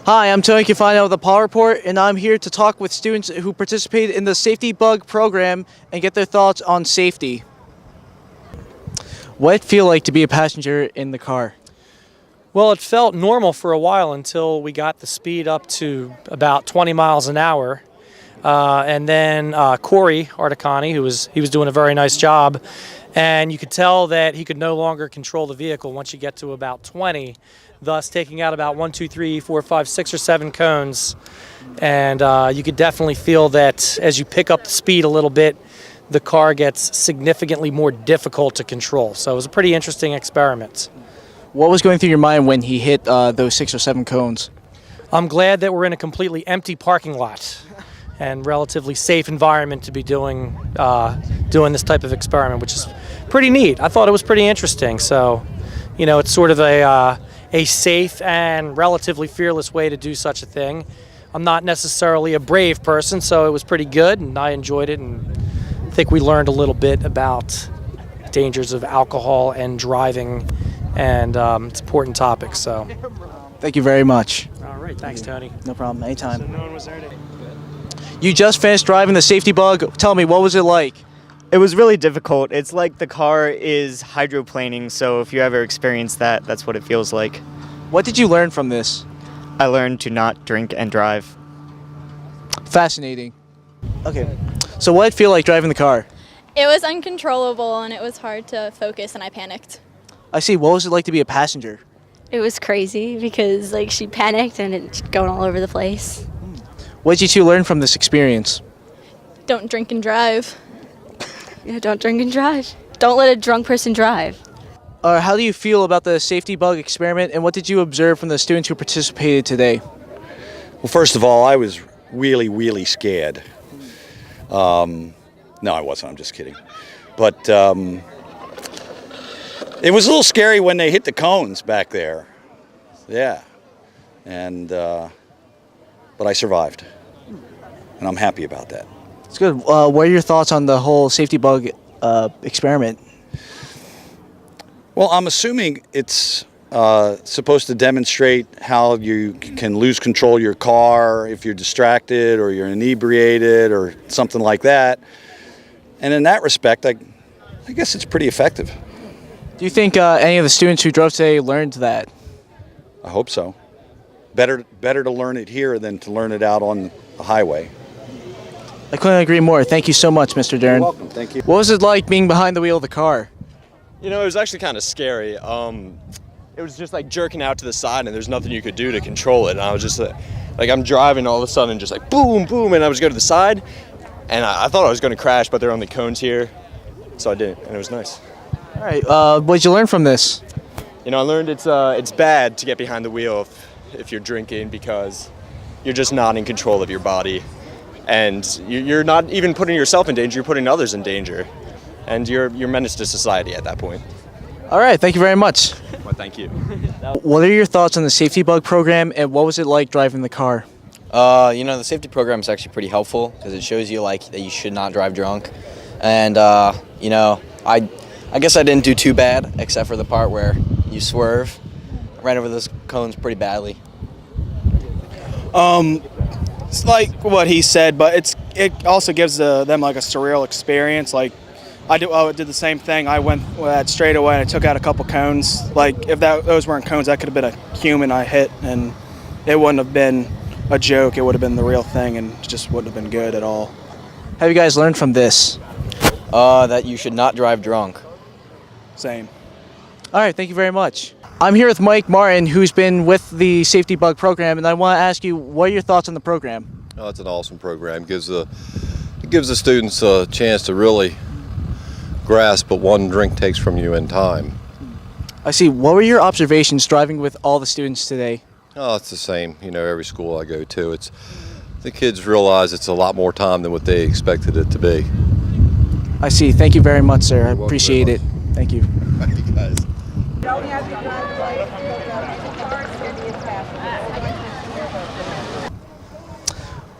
Hi, I'm Tony Confino of the Paul Report, and I'm here to talk with students who participated in the Safety Bug program and get their thoughts on safety. What did it feel like to be a passenger in the car? Well, it felt normal for a while until we got the speed up to about 20 miles an hour. And then Corey Articani, he was doing a very nice job, and you could tell that he could no longer control the vehicle once you get to about 20, thus taking out about 1, 2, 3, 4, 5, 6, or 7 cones. And you could definitely feel that as you pick up the speed a little bit, the car gets significantly more difficult to control. So it was a pretty interesting experiment. What was going through your mind when he hit those 6 or 7 cones? I'm glad that we're in a completely empty parking lot and relatively safe environment to be doing this type of experiment, which is pretty neat. I thought it was pretty interesting. So, you know, it's sort of a safe and relatively fearless way to do such a thing. I'm not necessarily a brave person, so it was pretty good, and I enjoyed it, and I think we learned a little bit about dangers of alcohol and driving, and it's an important topic. So, thank you very much. all right, thanks, Tony. No problem, anytime. So no one was there today. You just finished driving the Safety Bug. Tell me, what was it like? It was really difficult. It's like the car is hydroplaning, so if you ever experience that, that's what it feels like. What did you learn from this? I learned to not drink and drive. Fascinating. Okay, so what did it feel like driving the car? It was uncontrollable and it was hard to focus and I panicked. I see. What was it like to be a passenger? It was crazy because she panicked and it's going all over the place. What did you two learn from this experience? Don't drink and drive. Yeah, don't drink and drive. Don't let a drunk person drive. How do you feel about the Safety Bug experiment, and what did you observe from the students who participated today? Well, first of all, I was really, really scared. No, I wasn't. I'm just kidding. But it was a little scary when they hit the cones back there. Yeah. And but I survived, and I'm happy about that. It's good. What are your thoughts on the whole Safety Bug experiment? Well, I'm assuming it's supposed to demonstrate how you can lose control of your car if you're distracted or you're inebriated or something like that. And in that respect, I guess it's pretty effective. Do you think any of the students who drove today learned that? I hope so. Better to learn it here than to learn it out on the highway. I couldn't agree more. Thank you so much, Mr. Dern. You're welcome. Thank you. What was it like being behind the wheel of the car? You know, it was actually kind of scary. It was just like jerking out to the side, and there's nothing you could do to control it. And I was just like I'm driving, all of a sudden, just like boom, boom, and I was going to the side, and I thought I was going to crash, but there are only cones here, so I didn't, and it was nice. All right. What did you learn from this? You know, I learned it's bad to get behind the wheel if you're drinking because you're just not in control of your body, and you're not even putting yourself in danger. You're putting others in danger. And you're menace to society at that point. All right, thank you very much. Well, thank you. What are your thoughts on the Safety Bug program, and what was it like driving the car? You know, the safety program is actually pretty helpful because it shows you that you should not drive drunk. And you know, I guess I didn't do too bad except for the part where you swerve. I ran over those cones pretty badly. It's like what he said, but it also gives them a surreal experience. I did the same thing. I went that straight away and I took out a couple cones. If those weren't cones, that could have been a human I hit, and it wouldn't have been a joke. It would have been the real thing, and it just wouldn't have been good at all. Have you guys learned from this? That you should not drive drunk. Same. All right, thank you very much. I'm here with Mike Martin, who's been with the Safety Bug program, and I want to ask you, what are your thoughts on the program? Oh, it's an awesome program. It gives the students a chance to really grasp what one drink takes from you in time. I see. What were your observations driving with all the students today? Oh, it's the same. You know, every school I go to, the kids realize it's a lot more time than what they expected it to be. I see. Thank you very much, sir. I appreciate it. Thank you. Thank you, guys.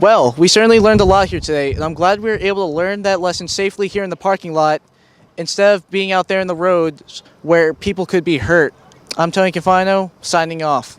Well, we certainly learned a lot here today, and I'm glad we were able to learn that lesson safely here in the parking lot instead of being out there in the roads where people could be hurt. I'm Tony Confino, signing off.